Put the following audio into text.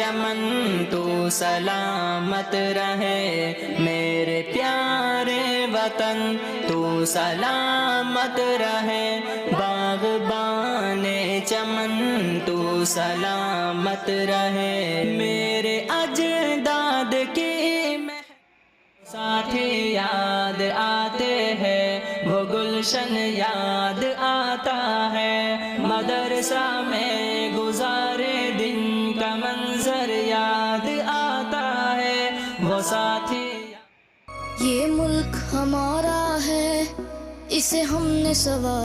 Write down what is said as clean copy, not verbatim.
چمن تو سلامت رہے، میرے پیارے وطن تو سلامت رہے، باغبان چمن تو سلامت رہے، میرے اجداد کی ساتھی یاد آتے ہیں، وہ گلشن یاد آتا ہے، مدرسہ میں گزارے دن کا منظر یاد آتا ہے، وہ ساتھی۔ یہ ملک ہمارا ہے، اسے ہم نے سنوارا